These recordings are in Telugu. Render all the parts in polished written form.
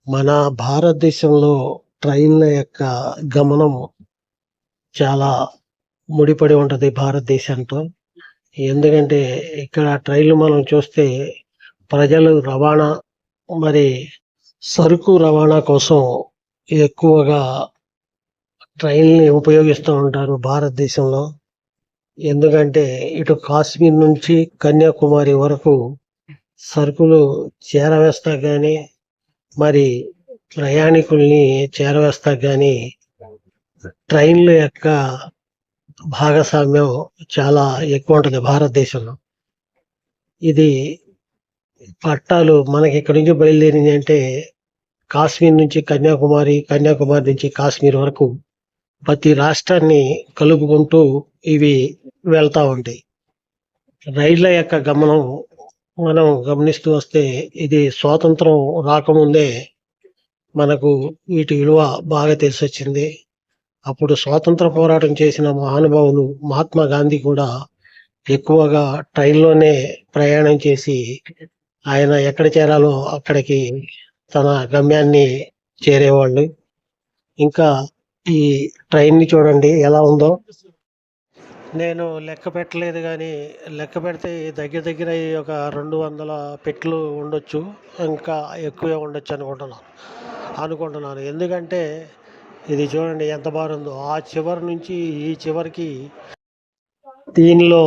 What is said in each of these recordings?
మన భారతదేశంలో ట్రైన్ల యొక్క గమనం చాలా ముడిపడి ఉంటది భారతదేశంతో. ఎందుకంటే ఇక్కడ ట్రైన్లు మనం చూస్తే ప్రజలు రవాణా, మరి సరుకు రవాణా కోసం ఎక్కువగా ట్రైన్‌ని ఉపయోగిస్తూ ఉంటారు భారతదేశంలో. ఎందుకంటే ఇటు కాశ్మీర్ నుంచి కన్యాకుమారి వరకు సరుకులు చేరవేస్తాకి గాని, మరి ప్రయాణికుల్ని చేరవేస్తాకి గాని ట్రైన్‌ల యొక్క భాగస్వామ్యం చాలా ఎక్కువ ఉంటది భారతదేశంలో. ఇది పట్టాలు మనకి ఇక్కడి నుంచి బయలుదేరింది అంటే కాశ్మీర్ నుంచి కన్యాకుమారి, కన్యాకుమారి నుంచి కాశ్మీర్ వరకు ప్రతి రాష్ట్రాన్ని కలుపుకుంటూ ఇవి వెళ్తా ఉంటాయి. రైళ్ల యొక్క గమనం మనం గమనిస్తూ వస్తే ఇది స్వాతంత్రం రాకముందే మనకు వీటి విలువ బాగా తెలిసొచ్చింది. అప్పుడు స్వాతంత్ర పోరాటం చేసిన మహానుభావులు మహాత్మా గాంధీ కూడా ఎక్కువగా ట్రైన్‌లోనే ప్రయాణం చేసి ఆయన ఎక్కడ చేరాలో అక్కడికి తన గమ్యాన్ని చేరేవాళ్ళు. ఇంకా ఈ ట్రైన్‌ని చూడండి ఎలా ఉందో. నేను లెక్క పెట్టలేదు గానీ, లెక్క పెడితే దగ్గర దగ్గర ఈ ఒక 200 పెట్లు ఉండొచ్చు. ఇంకా ఎక్కువే ఉండొచ్చు అనుకుంటున్నాను. ఎందుకంటే ఇది చూడండి ఎంత బారుందో. ఆ చివరి నుంచి ఈ చివరికి దీనిలో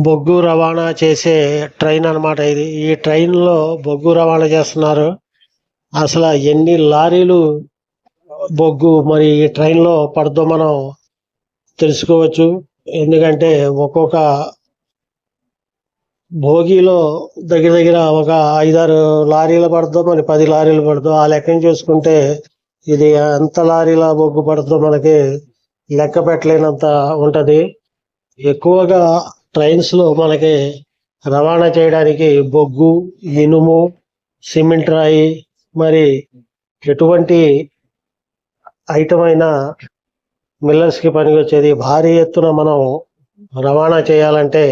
బొగ్గు రవాణా చేసే ట్రైన్ అన్నమాట ఇది. ఈ ట్రైన్‌లో బొగ్గు రవాణా చేస్తున్నారు. అసల ఎన్ని లారీలు బొగ్గు మరి ఈ ట్రైన్‌లో పడదో మనం తెలుసుకోవచ్చు. ఎందుకంటే ఒక్కొక్క బోగీలో దగ్గర దగ్గర ఒక 5, 6 లారీలు పడదో, మరి 10 లారీలు పడదో ఆ లెక్కన చూసుకుంటే ఇది ఎంత లారీల బొగ్గు పడదో మనకి లెక్క పెట్టలేనంత ఉంటది. ఎక్కువగా ట్రైన్స్‌లో మనకి రవాణా చేయడానికి బొగ్గు, ఇనుము, సిమెంట్ రాయి, మరి ఎటువంటి ఐటమ్ అయినా మిల్లర్స్‌కి పనికొచ్చేది. భారీ ఎత్తున మనం రవాణా చేయాలంటే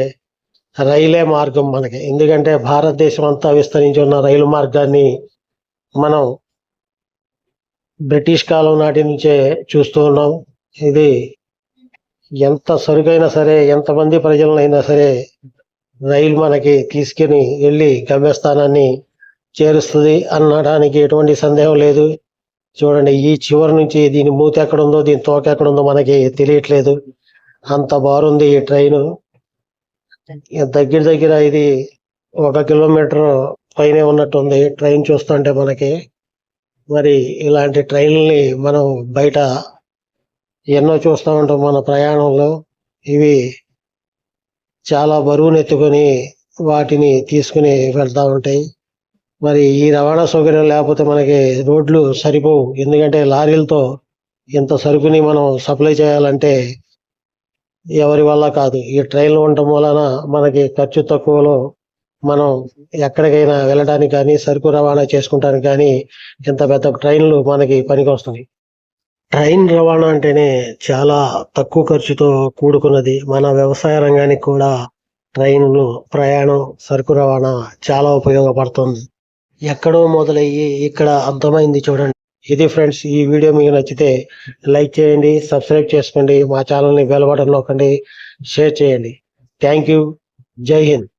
రైలే మార్గం మనకి. ఎందుకంటే భారతదేశం అంతా విస్తరించి ఉన్న రైలు మార్గాన్ని మనం బ్రిటిష్ కాలం నాటి నుంచే చూస్తూ ఉన్నాం. ఇది ఎంత సరుకైనా సరే, ఎంతమంది ప్రజలనైనా సరే రైలు మనకి తీసుకుని వెళ్ళి గమ్యస్థానాన్ని చేరుస్తుంది అనడానికి ఎటువంటి సందేహం లేదు. చూడండి ఈ చివరి నుంచి దీని మూతి ఎక్కడుందో, దీని తోక ఎక్కడుందో మనకి తెలియట్లేదు. అంత బారుంది ఈ ట్రైను. దగ్గర దగ్గర ఇది 1 కిలోమీటర్ పైనే ఉన్నట్టుంది ట్రైన్ చూస్తుంటే మనకి. మరి ఇలాంటి ట్రైన్‌లని మనం బయట ఎన్నో చూస్తూ ఉంటాం మన ప్రయాణంలో. ఇవి చాలా బరువునెత్తుకొని వాటిని తీసుకుని వెళ్తా ఉంటాయి. మరి ఈ రవాణా సౌకర్యం లేకపోతే మనకి రోడ్లు సరిపోవు. ఎందుకంటే లారీలతో ఇంత సరుకుని మనం సప్లై చేయాలంటే ఎవరి వల్ల కాదు. ఈ ట్రైన్‌లు ఉండటం వలన మనకి ఖర్చు తక్కువలో మనం ఎక్కడికైనా వెళ్ళడానికి కానీ, సరుకు రవాణా చేసుకుంటానికి కానీ ఇంత పెద్ద ట్రైన్‌లు మనకి పనికొస్తున్నాయి. ట్రైన్ రవాణా అంటేనే చాలా తక్కువ ఖర్చుతో కూడుకున్నది. మన వ్యవసాయ రంగానికి కూడా ట్రైన్‌లు ప్రయాణం, సరుకు రవాణా చాలా ఉపయోగపడుతుంది. ఎక్కడో మొదలయ్యి ఇక్కడ అంతమైంది చూడండి. ఇది ఫ్రెండ్స్, ఈ వీడియో మీకు నచ్చితే లైక్ చేయండి, సబ్స్క్రైబ్ చేసుకోండి, మా ఛానల్‌ని బెల్ బటన్ నొక్కండి, షేర్ చేయండి. Thank you. జై హింద్.